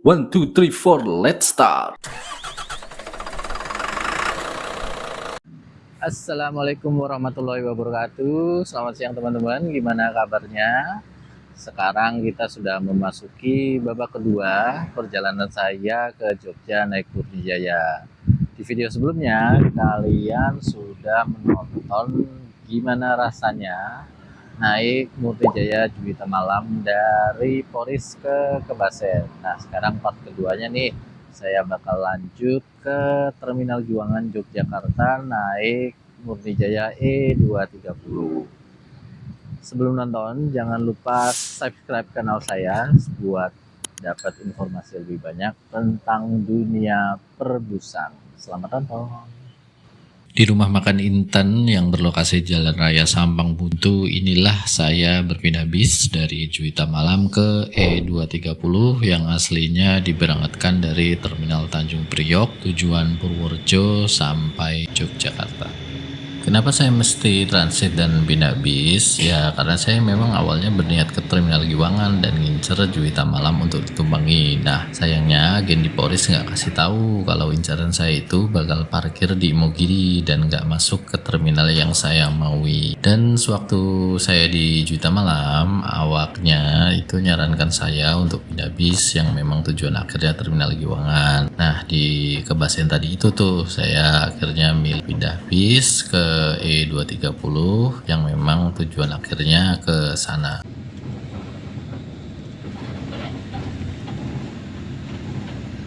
One, two, three, four, let's start. Assalamualaikum warahmatullahi wabarakatuh. Selamat siang teman-teman, gimana kabarnya? Sekarang kita sudah memasuki babak kedua perjalanan saya ke Jogja naik Jaya. Di video sebelumnya kalian sudah menonton gimana rasanya naik Jaya Juwita Malam dari Poris ke Kebasen. Nah sekarang part keduanya nih, saya bakal lanjut ke Terminal Juangan Yogyakarta naik Jaya E230. Sebelum nonton jangan lupa subscribe kanal saya buat dapat informasi lebih banyak tentang dunia perbusan. Selamat nonton. Di rumah makan Intan yang berlokasi Jalan Raya Sampang Buntu, inilah saya berpindah bis dari Juwita Malam ke E230 yang aslinya diberangkatkan dari Terminal Tanjung Priok tujuan Purworejo sampai Yogyakarta. Kenapa saya mesti transit dan pindah bis? Ya karena saya memang awalnya berniat ke Terminal Giwangan dan ngincer Juwita Malam untuk ditumpangi. Nah sayangnya agen di Poris nggak kasih tahu kalau incaran saya itu bakal parkir di Imogiri dan nggak masuk ke terminal yang saya maui. Dan sewaktu saya di Juwita Malam, awaknya itu nyarankan saya untuk pindah bis yang memang tujuan akhirnya Terminal Giwangan. Nah di Kebasen tadi itu tuh saya akhirnya milih pindah bis ke E230 yang memang tujuan akhirnya ke sana.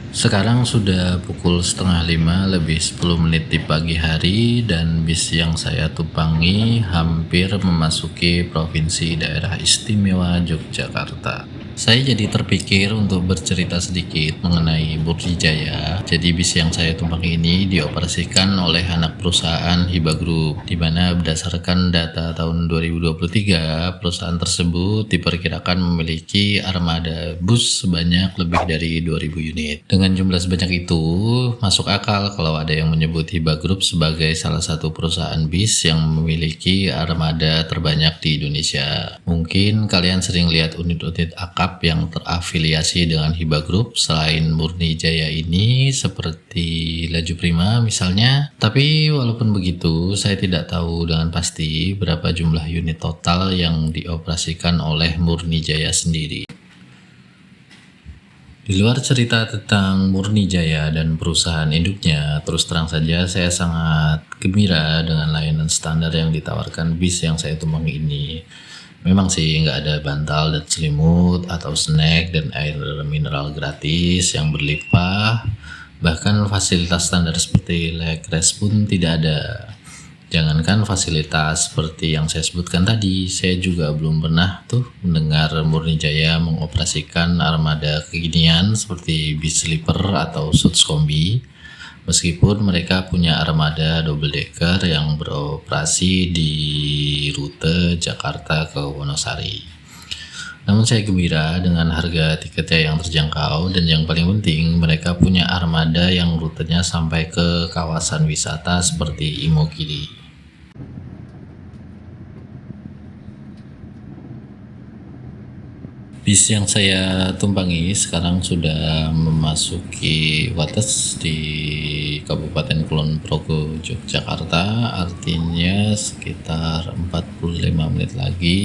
Sekarang sudah pukul 4:30 lebih 10 menit di pagi hari dan bis yang saya tumpangi hampir memasuki Provinsi Daerah Istimewa Yogyakarta. Saya jadi terpikir untuk bercerita sedikit mengenai Jaya. Jadi bis yang saya tumpangi ini dioperasikan oleh anak perusahaan Hiba Group, di mana berdasarkan data tahun 2023, perusahaan tersebut diperkirakan memiliki armada bus sebanyak lebih dari 2.000 unit. Dengan jumlah sebanyak itu, masuk akal kalau ada yang menyebut Hiba Group sebagai salah satu perusahaan bis yang memiliki armada terbanyak di Indonesia. Mungkin kalian sering lihat unit-unit akap yang terafiliasi dengan Hiba Group selain Murni Jaya ini seperti Laju Prima misalnya. Tapi walaupun begitu, saya tidak tahu dengan pasti berapa jumlah unit total yang dioperasikan oleh Murni Jaya sendiri. Di luar cerita tentang Murni Jaya dan perusahaan induknya, terus terang saja saya sangat gembira dengan layanan standar yang ditawarkan bis yang saya tumpangi ini. Memang sih nggak ada bantal dan selimut atau snack dan air mineral gratis yang berlimpah. Bahkan fasilitas standar seperti leg rest pun tidak ada. Jangankan fasilitas seperti yang saya sebutkan tadi, saya juga belum pernah mendengar Murni Jaya mengoperasikan armada kekinian seperti bis sleeper atau suits kombi. Meskipun mereka punya armada double decker yang beroperasi di rute Jakarta ke Wonosari. Namun saya gembira dengan harga tiketnya yang terjangkau dan yang paling penting mereka punya armada yang rutenya sampai ke kawasan wisata seperti Imogiri. Bis yang saya tumpangi sekarang sudah memasuki Wates di Kabupaten Kulon Progo, Yogyakarta. Artinya sekitar 45 menit lagi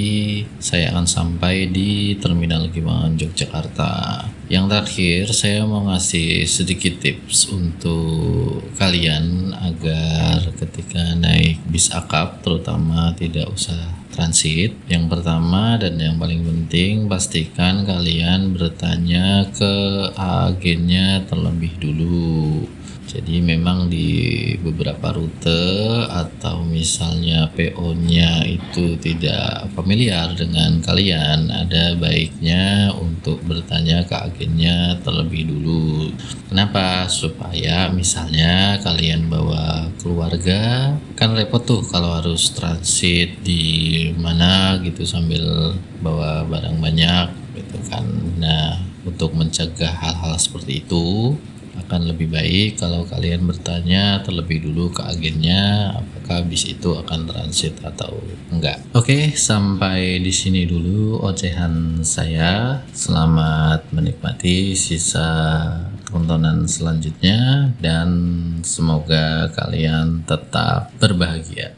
saya akan sampai di Terminal Giwangan, Yogyakarta. Yang terakhir saya mau ngasih sedikit tips untuk kalian agar ketika naik bis akap terutama tidak usah transit. Yang pertama dan yang paling penting, pastikan kalian bertanya ke agennya terlebih dulu. Jadi memang di beberapa rute atau misalnya PO-nya itu tidak familiar dengan kalian, ada baiknya untuk bertanya ke agennya terlebih dulu. Kenapa? Supaya misalnya kalian bawa keluarga, kan repot tuh kalau harus transit di mana gitu sambil bawa barang banyak gitu kan. Nah, untuk mencegah hal-hal seperti itu, akan lebih baik kalau kalian bertanya terlebih dulu ke agennya apakah bis itu akan transit atau enggak. Oke, sampai di sini dulu ocehan saya. Selamat menikmati sisa tontonan selanjutnya dan semoga kalian tetap berbahagia.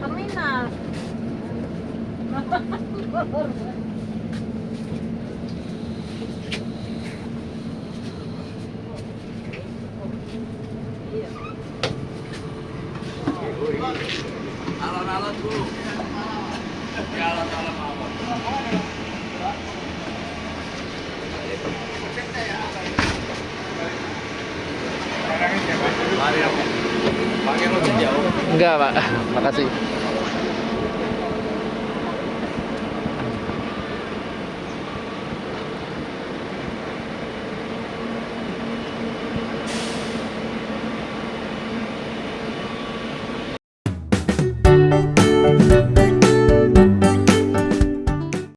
Terminal. Alon-alon Bu. Ya alon-alon apa? Mari, pakai lo jauh. Enggak, Pak. Makasih.